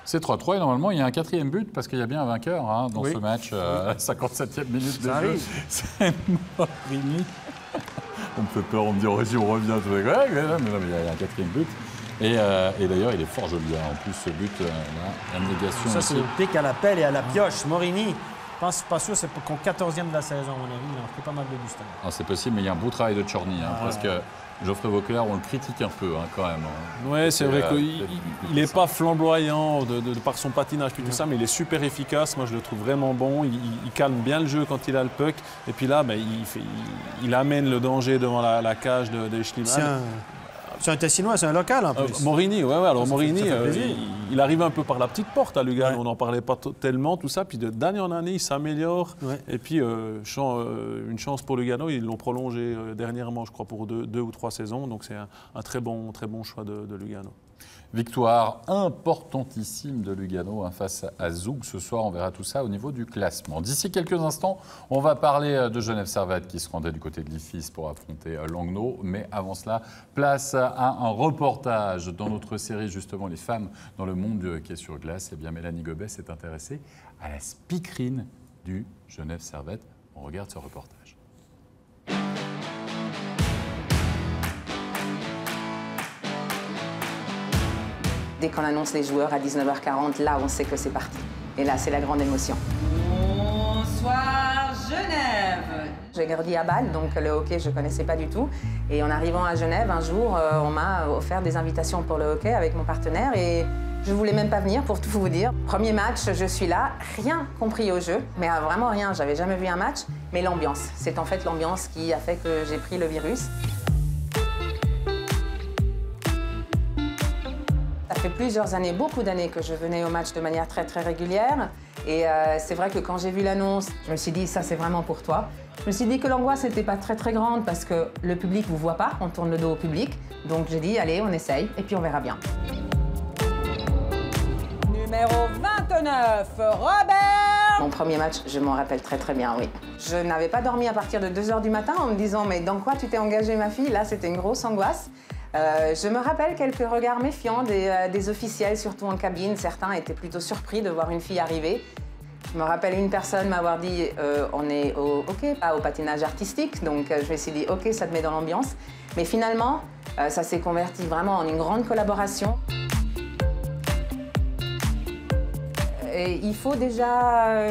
C'est 3-3 et normalement, il y a un 4e but parce qu'il y a bien un vainqueur hein, dans ce match. 57e minute de jeu. C'est Morini. On me fait peur, on me dit si on revient. Mais non, mais il y a un 4e but. Et d'ailleurs, il est fort joli. Hein. En plus, ce but, la négation. Ça, c'est le pic à la pelle et à la pioche. Morini, je pense pas sûr, c'est qu'au 14e de la saison, à mon avis. Il a fait pas mal de buts. C'est possible, mais il y a un beau travail de Chorny. Hein, parce que Geoffrey Vauclair, on le critique un peu hein, quand même. Hein. Oui, c'est vrai qu'il n'est pas flamboyant par son patinage et tout ça, mais il est super efficace. Moi, je le trouve vraiment bon. Il calme bien le jeu quand il a le puck. Et puis là, il amène le danger devant la cage de Schliemann. C'est un Tessinois, c'est un local en plus. Morini, alors Morini, il arrive un peu par la petite porte à Lugano. On n'en parlait pas tellement, tout ça. Puis de d'année en année, il s'améliore. Et puis, une chance pour Lugano, ils l'ont prolongé dernièrement, je crois, pour 2 ou 3 saisons. Donc c'est un très bon choix de Lugano. Victoire importantissime de Lugano face à Zoug. Ce soir, on verra tout ça au niveau du classement. D'ici quelques instants, on va parler de Genève Servette qui se rendait du côté de l'IFIS pour affronter Langnau. Mais avant cela, place à un reportage dans notre série, justement, Les femmes dans le monde du hockey sur glace. Eh bien, Mélanie Gobet s'est intéressée à la speakerine du Genève Servette. On regarde ce reportage. Dès qu'on annonce les joueurs à 19h40, là, on sait que c'est parti. Et là, c'est la grande émotion. Bonsoir, Genève. J'ai grandi à Bâle, donc le hockey, je ne connaissais pas du tout. Et en arrivant à Genève, un jour, on m'a offert des invitations pour le hockey avec mon partenaire. Et je ne voulais même pas venir, pour tout vous dire. Premier match, je suis là, rien compris au jeu. Mais vraiment rien, j'avais jamais vu un match. Mais l'ambiance, c'est en fait l'ambiance qui a fait que j'ai pris le virus. Ça fait plusieurs années, beaucoup d'années que je venais au match de manière très régulière. Et c'est vrai que quand j'ai vu l'annonce, je me suis dit, ça c'est vraiment pour toi. Je me suis dit que l'angoisse n'était pas très grande parce que le public ne vous voit pas, on tourne le dos au public. Donc j'ai dit, allez, on essaye et puis on verra bien. Numéro 29, Robert. Mon premier match, je m'en rappelle très bien, oui. Je n'avais pas dormi à partir de 2h du matin en me disant, mais dans quoi tu t'es engagée ma fille? Là, c'était une grosse angoisse. Je me rappelle quelques regards méfiants des officiels, surtout en cabine. Certains étaient plutôt surpris de voir une fille arriver. Je me rappelle une personne m'avoir dit on est au hockey, pas au patinage artistique. Donc je me suis dit ok, ça te met dans l'ambiance. Mais finalement, ça s'est converti vraiment en une grande collaboration. Et il faut déjà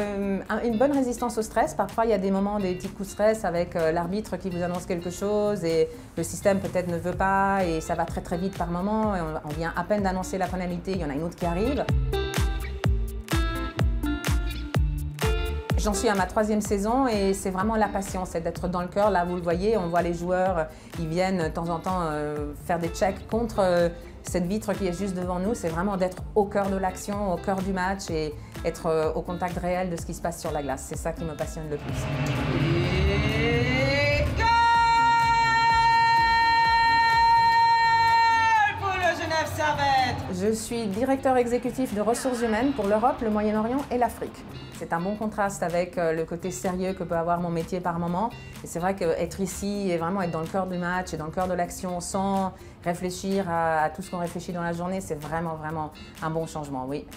une bonne résistance au stress. Parfois, il y a des moments, des petits coups de stress avec l'arbitre qui vous annonce quelque chose et le système peut-être ne veut pas et ça va très très vite par moment. Et on vient à peine d'annoncer la pénalité, il y en a une autre qui arrive. J'en suis à ma 3e saison et c'est vraiment la passion, c'est d'être dans le cœur. Là, vous le voyez, on voit les joueurs, ils viennent de temps en temps faire des checks contre cette vitre qui est juste devant nous. C'est vraiment d'être au cœur de l'action, au cœur du match et être au contact réel de ce qui se passe sur la glace. C'est ça qui me passionne le plus. Et goal pour le Genève Servette. Je suis directeur exécutif de ressources humaines pour l'Europe, le Moyen-Orient et l'Afrique. C'est un bon contraste avec le côté sérieux que peut avoir mon métier par moment. Et c'est vrai qu'être ici et vraiment être dans le cœur du match et dans le cœur de l'action sans réfléchir à tout ce qu'on réfléchit dans la journée, c'est vraiment un bon changement, oui.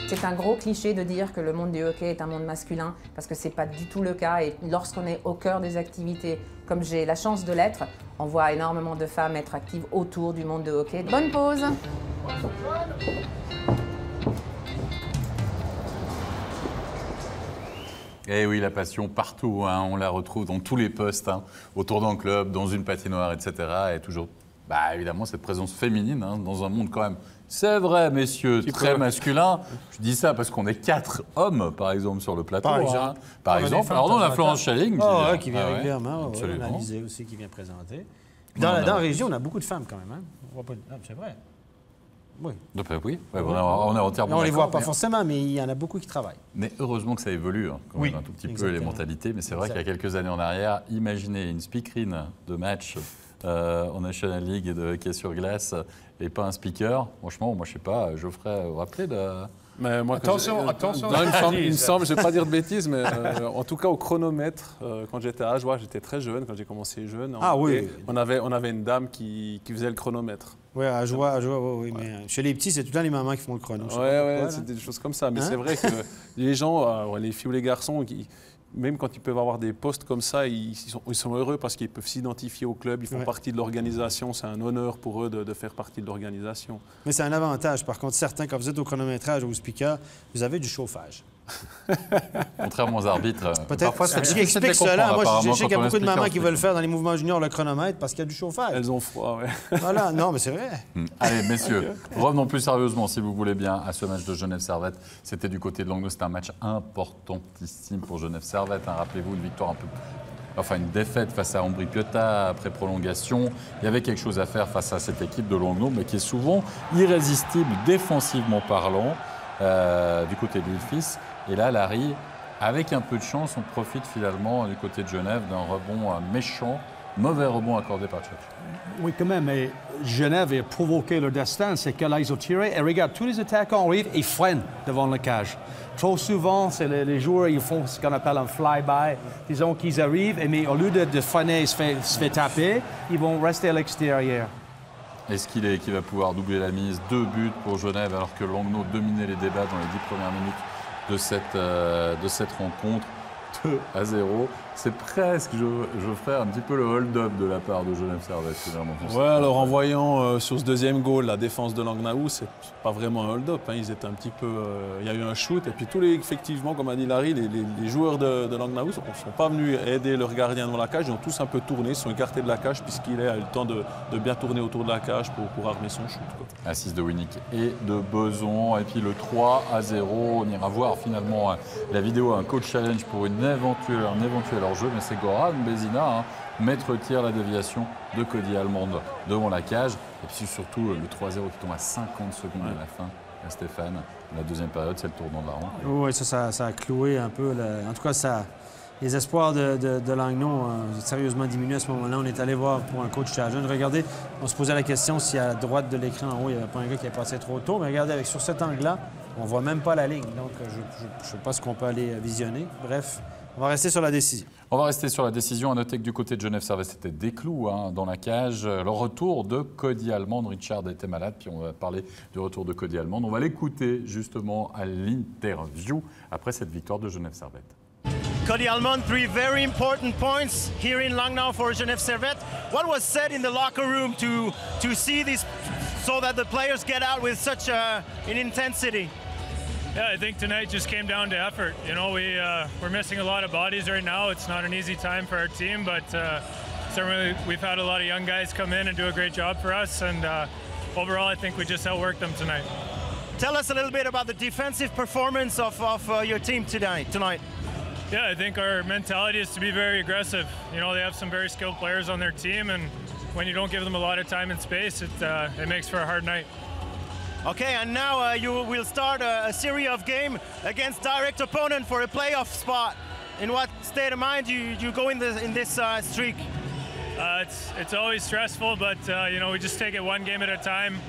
C'est un gros cliché de dire que le monde du hockey est un monde masculin parce que c'est pas du tout le cas et lorsqu'on est au cœur des activités, comme j'ai la chance de l'être, on voit énormément de femmes être actives autour du monde du hockey. Bonne pause! Eh oui, la passion partout, hein, on la retrouve dans tous les postes, hein, autour d'un club, dans une patinoire, etc. Et toujours, évidemment, cette présence féminine hein, dans un monde quand même, c'est vrai, messieurs, très masculin. Je dis ça parce qu'on est 4 hommes, par exemple, sur le plateau. Par exemple. Alors, on a Florence Schelling qui vient régulièrement. On a Lisée aussi qui vient présenter. Dans la région, on a beaucoup de femmes quand même. Hein. C'est vrai. Oui. Oui, on est entièrement. On ne les voit pas forcément, mais il y en a beaucoup qui travaillent. Mais heureusement que ça évolue hein, quand même un tout petit peu les mentalités. Mais c'est vrai qu'il y a quelques années en arrière, imaginez une speakerine de match en National League et de hockey sur glace et pas un speaker. Franchement, moi je sais pas, Geoffrey, vous vous rappelez de... Mais moi, attention. Il me semble, je ne vais pas dire de bêtises, mais en tout cas au chronomètre, quand j'étais à Ajoie, j'étais très jeune, quand j'ai commencé jeune. On avait une dame qui faisait le chronomètre. Oui, à Ajoie, oui. Mais chez les petits, c'est tout le temps les mamans qui font le chrono. Oui, c'est des choses comme ça. Mais c'est vrai que les gens, les filles ou les garçons, même quand ils peuvent avoir des postes comme ça, ils sont heureux parce qu'ils peuvent s'identifier au club, ils font partie de l'organisation, c'est un honneur pour eux de faire partie de l'organisation. Mais c'est un avantage. Par contre, certains, quand vous êtes au chronométrage ou au speaker, vous avez du chauffage. Contrairement aux arbitres. Parfois, c'est ce qui explique cela. Moi, je sais qu'il y a beaucoup de mamans qui veulent faire dans les mouvements juniors le chronomètre parce qu'il y a du chauffage. Elles ont froid, oui. Voilà, non, mais c'est vrai. Allez, messieurs, revenons plus sérieusement, si vous voulez bien, à ce match de Genève Servette. C'était du côté de Langnau, c'était un match importantissime pour Genève Servette. Hein. Rappelez-vous, une victoire une défaite face à Ambri Piotta après prolongation. Il y avait quelque chose à faire face à cette équipe de Langnau, mais qui est souvent irrésistible, défensivement parlant, du côté de l'Ilfis. Et là, Larry, avec un peu de chance, on profite finalement du côté de Genève d'un rebond méchant, mauvais rebond accordé par Tchotch. Oui, quand même, mais Genève a provoqué leur destin, c'est que là, ils ont tiré. Et regarde, tous les attaquants arrivent et freinent devant la cage. Trop souvent, c'est les joueurs, ils font ce qu'on appelle un fly-by. Disons qu'ils arrivent, mais au lieu de freiner et se fait taper, ils vont rester à l'extérieur. Est-ce qu'il va pouvoir doubler la mise? 2 buts pour Genève, alors que Langnau dominait les débats dans les 10 premières minutes de cette rencontre. 2-0. C'est presque, je ferais un petit peu le hold-up de la part de Genève Servette, finalement. Ouais, alors en voyant sur ce deuxième goal la défense de Langnau, c'est pas vraiment un hold-up. Hein. Ils étaient un petit peu. Il y a eu un shoot, et puis effectivement, comme a dit Larry, les joueurs de Langnau ne sont pas venus aider leur gardien devant la cage. Ils ont tous un peu tourné, ils sont écartés de la cage, puisqu'il a eu le temps de bien tourner autour de la cage pour armer son shoot. Assist de Winnick et de Beson. Et puis le 3-0, on ira voir finalement la vidéo, un coach challenge pour un éventuel hors-jeu, mais c'est Goran Bézina, maître tir la déviation de Cody Almond devant la cage. Et puis surtout le 3-0 qui tombe à 50 secondes à la fin. Stéphane, la deuxième période, c'est le tournant de la rencontre. Oui, ça a cloué un peu. En tout cas, les espoirs de Langnau ont sérieusement diminué à ce moment-là. On est allé voir pour un coach challenge. Regardez, on se posait la question si à droite de l'écran en haut, il n'y avait pas un gars qui est passé trop tôt. Mais regardez, sur cet angle-là, on ne voit même pas la ligne. Donc, je ne sais pas ce qu'on peut aller visionner. Bref, on va rester sur la décision. On va rester sur la décision. À noter que du côté de Genève Servette, c'était des clous dans la cage. Le retour de Cody Almond. Richard était malade, puis on va parler du retour de Cody Almond. On va l'écouter justement à l'interview après cette victoire de Genève Servette. Cody Almond, 3 very important points here in Langnau for Genève Servette. What was said in the locker room to see this, so that the players get out with such an intensity? Yeah, I think tonight just came down to effort. You know, we're missing a lot of bodies right now. It's not an easy time for our team, but certainly we've had a lot of young guys come in and do a great job for us, and overall I think we just outworked them tonight. Tell us a little bit about the defensive performance of your team tonight. Yeah, I think our mentality is to be very aggressive. You know, they have some very skilled players on their team, and when you don't give them a lot of time and space, it makes for a hard night. Okay, and now you will start a series of games against direct opponent for a playoff spot. In what state of mind you go in this streak? It's always stressful, but you know, we just take it one game at a time.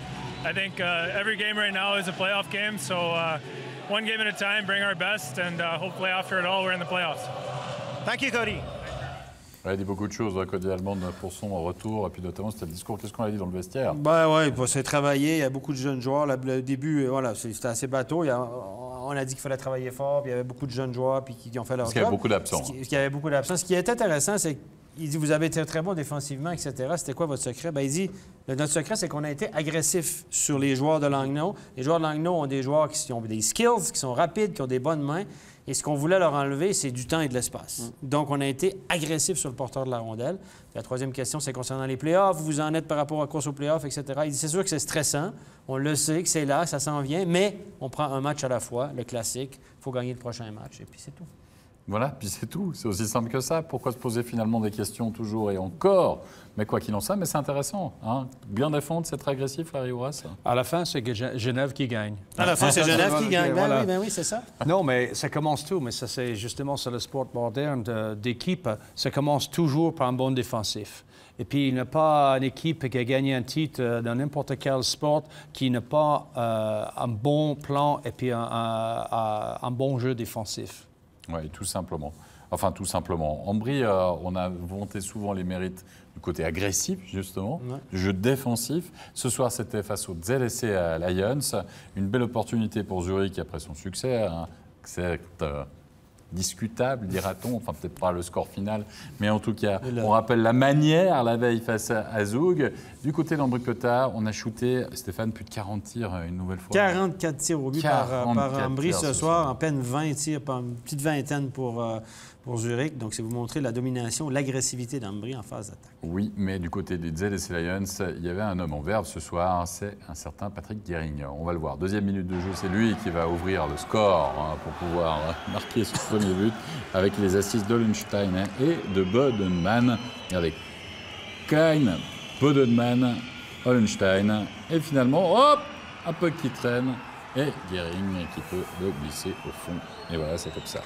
I think every game right now is a playoff game, so one game at a time, bring our best, and hopefully after it all, we're in the playoffs. Thank you, Cody. Il a dit beaucoup de choses, Cody Almond, pour son retour, et puis notamment c'était le discours. Qu'est-ce qu'on a dit dans le vestiaire? Ben oui, c'est travailler. Il y a beaucoup de jeunes joueurs. Le début, voilà, c'était assez bateau. On a dit qu'il fallait travailler fort, puis il y avait beaucoup de jeunes joueurs puis qui ont fait leur job. Parce qu'il y avait beaucoup d'absents. Il y avait beaucoup d'absents. Ce qui est intéressant, c'est qu'il dit, vous avez été très bon défensivement, etc. C'était quoi votre secret? Ben, il dit, notre secret, c'est qu'on a été agressif sur les joueurs de Langnau. Les joueurs de Langnau ont des joueurs qui ont des skills, qui sont rapides, qui ont des bonnes mains. Et ce qu'on voulait leur enlever, c'est du temps et de l'espace. Donc, on a été agressif sur le porteur de la rondelle. La troisième question, c'est concernant les playoffs. Vous en êtes par rapport à la course aux playoffs, etc. Il dit, c'est sûr que c'est stressant. On le sait que c'est là, ça s'en vient. Mais on prend un match à la fois, le classique. Il faut gagner le prochain match. Et puis, c'est tout. Voilà, puis c'est tout. C'est aussi simple que ça. Pourquoi se poser finalement des questions toujours et encore? Mais quoi qu'il en soit, mais c'est intéressant. Hein? Bien défendre, c'est très agressif, Larry Horace. À la fin, c'est Genève qui gagne. À la fin, c'est Genève qui gagne. Voilà. Ben oui, c'est ça. Non, mais ça commence tout. Mais ça, c'est justement sur le sport moderne d'équipe. Ça commence toujours par un bon défensif. Et puis, il n'y a pas une équipe qui a gagné un titre dans n'importe quel sport qui n'a pas un bon plan et puis un bon jeu défensif. Oui, tout simplement. Enfin, tout simplement. En Brie, on a vanté souvent les mérites du côté agressif, justement, du jeu défensif. Ce soir, c'était face aux ZSC Lions. Une belle opportunité pour Zurich après son succès. Hein. Certes, discutable, dira-t-on. Enfin, peut-être pas le score final. Mais en tout cas, on rappelle la manière, la veille face à Zug. Du côté d'Ambry-Cottard, on a shooté, Stéphane, plus de 40 tirs une nouvelle fois. 44 tirs au but par Ambry ce soir. En peine 20 tirs, une petite vingtaine pour Zurich. Donc, c'est vous montrer la domination, l'agressivité d'Ambry en phase d'attaque. Oui, mais du côté des ZSC Lions, il y avait un homme en verve ce soir, c'est un certain Patrick Guéring. On va le voir. Deuxième minute de jeu, c'est lui qui va ouvrir le score pour pouvoir marquer ce premier but avec les assists d'Ollenstein et de Bodenman. Avec Klein, Bodenman, Ollenstein. Et finalement, hop, un peu qui traîne et Guéring qui peut le glisser au fond. Et voilà, c'est comme ça.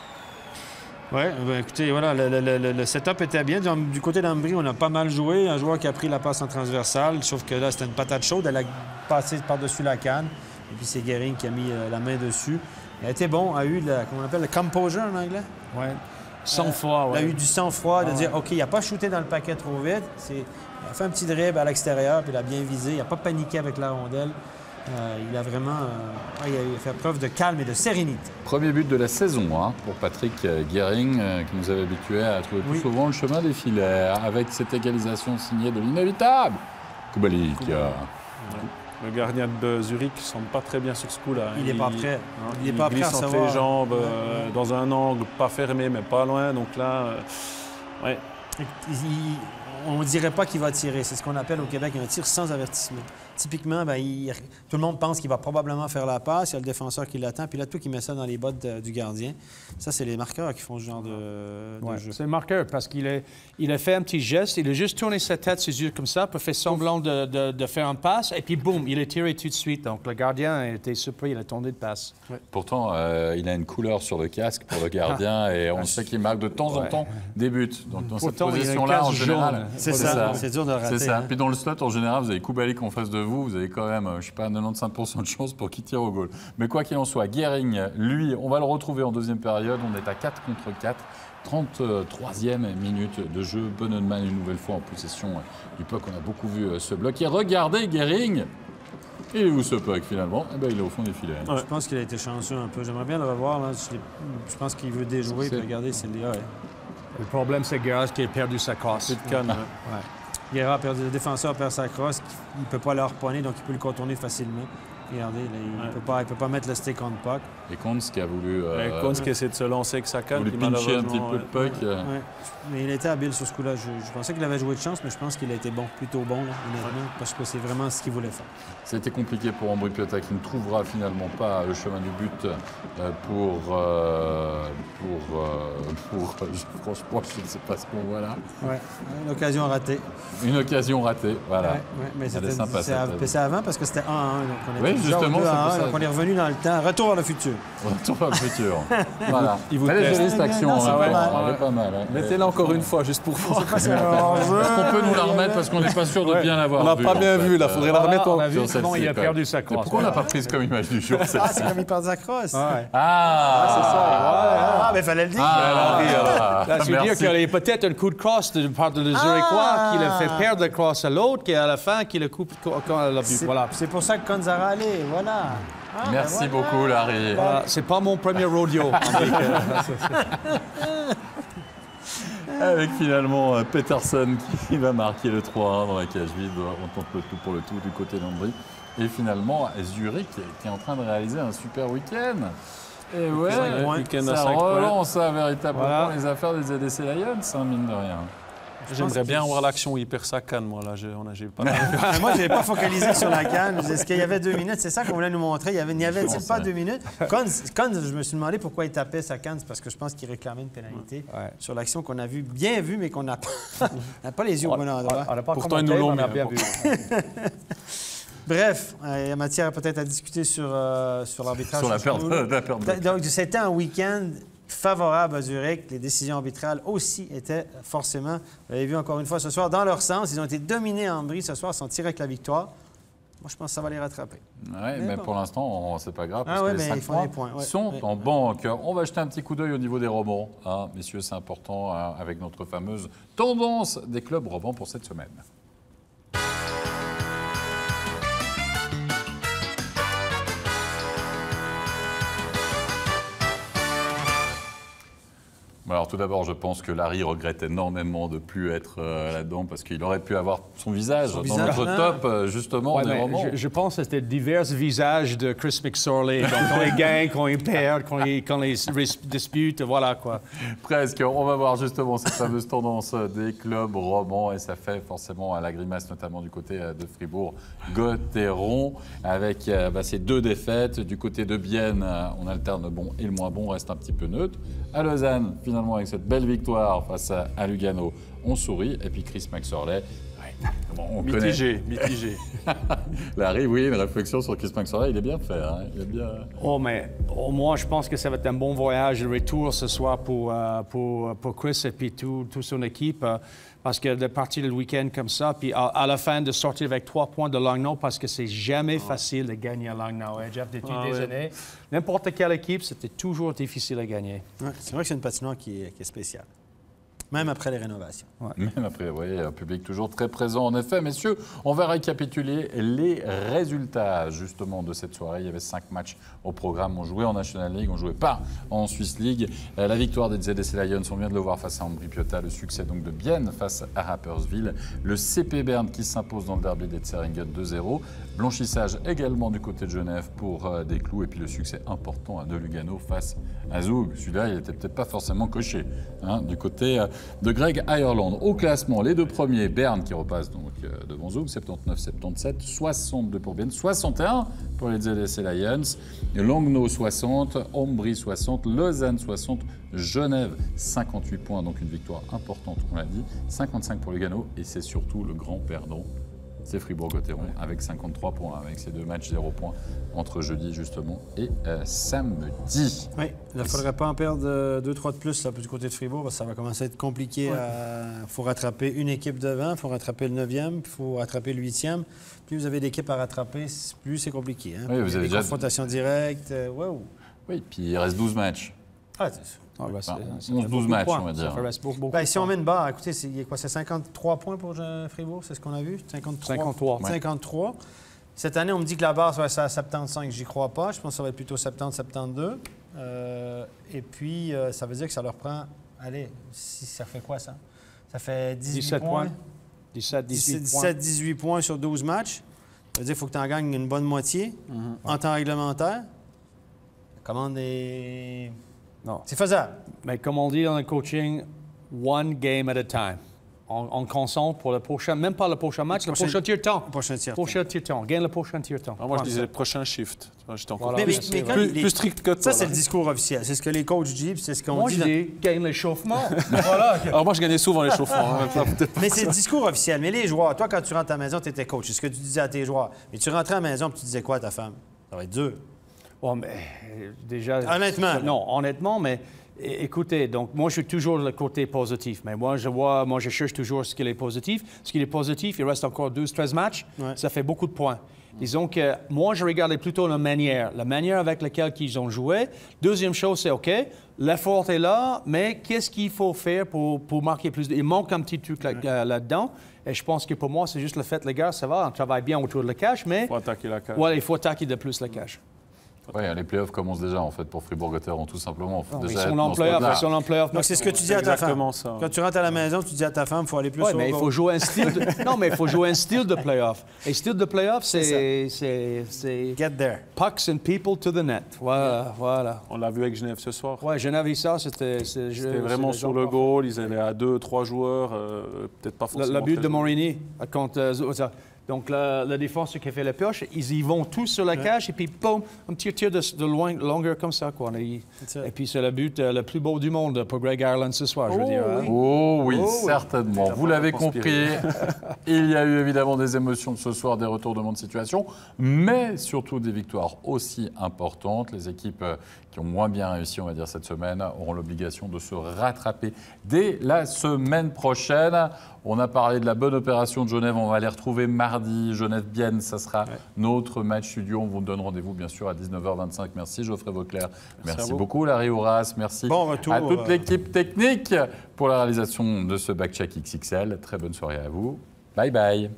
Oui, ben écoutez, voilà, le setup était bien. Du côté d'Ambry, on a pas mal joué. Un joueur qui a pris la passe en transversale, sauf que là, c'était une patate chaude. Elle a passé par-dessus la canne. Et puis, c'est Guéring qui a mis la main dessus. Il a été bon, a eu, comment on appelle, le composure en anglais? Oui. Sang-froid, Il a eu du sang-froid de dire, OK, il n'a pas shooté dans le paquet trop vite. Il a fait un petit dribble à l'extérieur, puis il a bien visé. Il n'a pas paniqué avec la rondelle. Il a vraiment il a fait preuve de calme et de sérénité. Premier but de la saison pour Patrick Guéring, qui nous avait habitués à trouver plus souvent le chemin des filets, avec cette égalisation signée de l'inévitable Kubalik. Le gardien de Zurich ne semble pas très bien sur ce coup-là. Il n'est pas prêt. Il n'est pas prêt à savoir. Il glisse entre les jambes, dans un angle pas fermé, mais pas loin. Donc là, on ne dirait pas qu'il va tirer. C'est ce qu'on appelle au Québec un tir sans avertissement. Typiquement, tout le monde pense qu'il va probablement faire la passe. Il y a le défenseur qui l'attend. Puis là, tout qui met ça dans les bottes du gardien. Ça, c'est les marqueurs qui font ce genre de jeu. C'est le marqueur parce qu'il a fait un petit geste. Il a juste tourné sa tête, ses yeux comme ça, pour faire semblant de faire un passe. Et puis, boum, il a tiré tout de suite. Donc, le gardien était surpris. Il a tourné de passe. Ouais. Pourtant, il a une couleur sur le casque pour le gardien. Et on sait qu'il marque de temps en temps des buts. Donc, dans cette position-là, en général... C'est ça. C'est dur de rater. C'est ça. Puis dans le slot, en général, vous avez Kubalik en face de vous. Vous avez quand même, je sais pas, 95% de chance pour qu'il tire au goal. Mais quoi qu'il en soit, Guéring, lui, on va le retrouver en deuxième période. On est à 4 contre 4. 33e minute de jeu. Bodenman, une nouvelle fois en possession du puck. On a beaucoup vu ce bloc. Et regardez Guéring. Il est où ce puck finalement? Eh ben, il est au fond des filets. Je pense qu'il a été chanceux un peu. J'aimerais bien le revoir. Là. Je pense qu'il veut déjouer. Puis regardez, c'est le ouais. Le problème, c'est Guerras qui a perdu sa crosse. C'est de canne. Guerra a perdu, le défenseur perd sa crosse. Il ne peut pas le repoigner, donc il peut le contourner facilement. Regardez, là, il peut pas mettre le stick on puck. Et Kuntz qui a voulu... Kuntz qui essaie de se lancer avec sa canne. Il a voulu pincher un petit peu le puck. Mais il était habile sur ce coup-là. Je pensais qu'il avait joué de chance, mais je pense qu'il a été plutôt bon, là, honnêtement, parce que c'est vraiment ce qu'il voulait faire. C'était compliqué pour Ambry Piotta qui ne trouvera finalement pas le chemin du but franchement, je ne sais pas ce qu'on voit là. Ouais, une occasion ratée. Une occasion ratée, voilà. Mais c'était sympa. C'est avant parce que c'était 1-1. Oui, justement, c'est pour ça. Donc on est revenu dans le temps. Retour vers le futur. Retour vers le futur. Voilà. Il vous Allez, cette action, pas mal. Mettez-la encore une fois, juste pour voir. Est-ce qu'on peut nous la remettre parce qu'on n'est pas sûr de bien l'avoir vu? On n'a pas bien vu, là. Il faudrait la remettre en vue. Comment il a perdu sa crosse. Pourquoi on n'a pas prise comme image du jour? C'est comme il perd sa crosse. Ah, c'est ça. Mais il fallait le dire. Je veux dire qu'il y a peut-être un coup de crosse de part de Zurichois qui a fait perdre la crosse à l'autre, qui à la fin, qui le coupe quand elle a bu. Voilà. C'est pour ça que Konzara allait. Voilà. Merci beaucoup, Larry. Voilà. C'est pas mon premier rodeo. Avec finalement Peterson qui va marquer le 3-1 dans la cage vide. On tente le tout pour le tout du côté d'Ambry. Et finalement, Zurich qui est en train de réaliser un super week-end. Et ouais, ça relance véritablement les affaires des ZDC Lions, mine de rien. J'aimerais bien voir l'action où il perd sa canne, moi. Là, j'ai pas... Moi, je n'avais pas focalisé sur la canne. Est-ce qu'il y avait 2 minutes? C'est ça qu'on voulait nous montrer. N'y avait-il pas 2 minutes? Quand je me suis demandé pourquoi il tapait sa canne, c'est parce que je pense qu'il réclamait une pénalité sur l'action qu'on a bien vue, mais qu'on n'a pas les yeux au bon endroit. Pourtant, ils nous l'ont bien vu. Bref, il y a matière peut-être à discuter sur l'arbitrage. Sur la perte. Donc, c'était un week-end favorable à Zurich. Les décisions arbitrales aussi étaient forcément, vous l'avez vu encore une fois ce soir, dans leur sens. Ils ont été dominés en Ambry ce soir, s'en tirer avec la victoire. Moi, je pense que ça va les rattraper. Oui, mais pour l'instant, c'est pas grave. Parce que les 5 points, points sont en banque. On va jeter un petit coup d'œil au niveau des rebonds. Messieurs, c'est important avec notre fameuse tendance des clubs rebonds pour cette semaine. Alors tout d'abord, je pense que Larry regrette énormément de ne plus être là-dedans parce qu'il aurait pu avoir son visage dans notre top, justement, des romans. Je pense que c'était divers visages de Chris McSorley. Quand il gagne, quand il perd, quand il dispute, voilà quoi. Presque. On va voir justement cette fameuse tendance des clubs romans et ça fait forcément la grimace, notamment du côté de Fribourg-Gotteron avec ces 2 défaites. Du côté de Bienne, on alterne le bon et le moins bon, reste un petit peu neutre. À Lausanne, finalement, avec cette belle victoire face à Lugano, on sourit. Et puis Chris McSorley, on mitigé. Larry, oui, une réflexion sur Chris McSorley, il est bien fait. Il est bien... mais au moins, je pense que ça va être un bon voyage de retour ce soir pour Chris et puis toute son équipe. Parce que de partir le week-end comme ça, puis à la fin de sortir avec 3 points de Langnau, parce que c'est jamais facile de gagner à Langnau. Jeff, depuis des années, n'importe quelle équipe, c'était toujours difficile à gagner. Ouais, c'est vrai que c'est une patinoire qui est spéciale. Même après les rénovations. Ouais. Même après, oui, un public toujours très présent. En effet, messieurs, on va récapituler les résultats justement de cette soirée. Il y avait 5 matchs au programme. On jouait en National League, on ne jouait pas en Swiss League. La victoire des ZDC Lions, on vient de le voir face à Ambry Piotta. Le succès donc de Bienne face à Rapperswil. Le CP Berne qui s'impose dans le derby des Zeringen 2-0. Blanchissage également du côté de Genève pour des clous. Et puis le succès important de Lugano face à Zug. Celui-là, il n'était peut-être pas forcément coché du côté de Greg Ireland. Au classement, les 2 premiers, Berne qui repasse donc devant Zug, 79-77, 62 pour Bienne, 61 pour les ZDC Lions, Langnau 60, Ambry 60, Lausanne 60, Genève 58 points, donc une victoire importante, on l'a dit, 55 pour Lugano et c'est surtout le grand perdant. C'est Fribourg-Gotteron avec 53 points, avec ces 2 matchs 0 points entre jeudi justement et samedi. Oui, il ne faudrait pas en perdre 2-3 de plus là, du côté de Fribourg parce que ça va commencer à être compliqué. Il faut rattraper une équipe devant, il faut rattraper le 9e, il faut rattraper le 8e. Plus vous avez d'équipes à rattraper, plus c'est compliqué. Oui, vous avez des confrontations directes. Oui, puis il reste 12 matchs. 11-12 matchs, on va dire. Si on met une barre, écoutez, c'est 53 points pour Fribourg, c'est ce qu'on a vu? 53. Cette année, on me dit que la barre va être à 75. J'y crois pas. Je pense que ça va être plutôt 70-72. Et puis, ça veut dire que ça leur prend... Allez, ça fait quoi, ça? Ça fait 17 points. 17-18 points sur 12 matchs. Ça veut dire qu'il faut que tu en gagnes une bonne moitié en temps réglementaire. Comment des... Non. C'est faisable. Mais comme on dit dans le coaching, one game at a time. On concentre pour le prochain, même pas le prochain match, le prochain tiers-temps. Prochain tiers-temps. Gagne le prochain tiers-temps. Moi, je disais le prochain shift. J'étais encore voilà. plus strict que toi. Ça, c'est le discours officiel. C'est ce que les coachs disent, c'est ce qu'on dit. Moi, je dis, gagne l'échauffement. Voilà. Alors, moi, je gagnais souvent l'échauffement. Mais c'est le discours officiel. Mais les joueurs, toi, quand tu rentres à la maison, tu étais coach. C'est ce que tu disais à tes joueurs. Mais tu rentrais à la maison et tu disais quoi à ta femme? Ça va être dur. Bon, mais déjà... Honnêtement. Non, honnêtement, mais... Écoutez, donc moi, je suis toujours le côté positif. Mais moi, je cherche toujours ce qui est positif. Ce qui est positif, il reste encore 12-13 matchs. Ouais. Ça fait beaucoup de points. Disons que moi, je regardais plutôt la manière avec laquelle ils ont joué. Deuxième chose, c'est OK, l'effort est là, mais qu'est-ce qu'il faut faire pour marquer plus? Il manque un petit truc là-dedans. Et je pense que pour moi, c'est juste le fait, les gars, ça va, on travaille bien autour de la cage, mais... Il faut attaquer la cage. Ouais, il faut attaquer de plus la cage. Oui, les playoffs commencent déjà, en fait, pour Fribourg-Gotteron, tout simplement. Ils sont en playoff. Donc, c'est ce que tu dis à ta femme. Ça. Quand tu rentres à la maison, tu dis à ta femme, il faut aller plus au mais il faut jouer un style de... Non, mais il faut jouer un style de playoff. Et style de playoff, c'est... Get there. Pucks and people to the net. Voilà. On l'a vu avec Genève ce soir. Oui, Genève, ça, c'était vraiment sur le goal. Ils allaient à 2-3 joueurs, peut-être pas forcément... Le but de Morini contre... Donc, la défense qui fait la pioche, ils y vont tous sur la cage et puis, boum, un petit tir de longueur comme ça, quoi. Et puis, c'est le but le plus beau du monde pour Greg Ireland ce soir, je veux dire. Hein? Oh oui, certainement. Vous l'avez compris, il y a eu évidemment des émotions ce soir, des retournements de situation, mais surtout des victoires aussi importantes. Les équipes qui ont moins bien réussi, on va dire, cette semaine, auront l'obligation de se rattraper dès la semaine prochaine. On a parlé de la bonne opération de Genève, on va les retrouver mardi. Genève-Bienne, ça sera notre match studio. On vous donne rendez-vous, bien sûr, à 19h25. Merci Geoffrey Vauclair. Merci beaucoup Larry Horace. Merci à toute l'équipe technique pour la réalisation de ce backcheck XXL. Très bonne soirée à vous. Bye bye.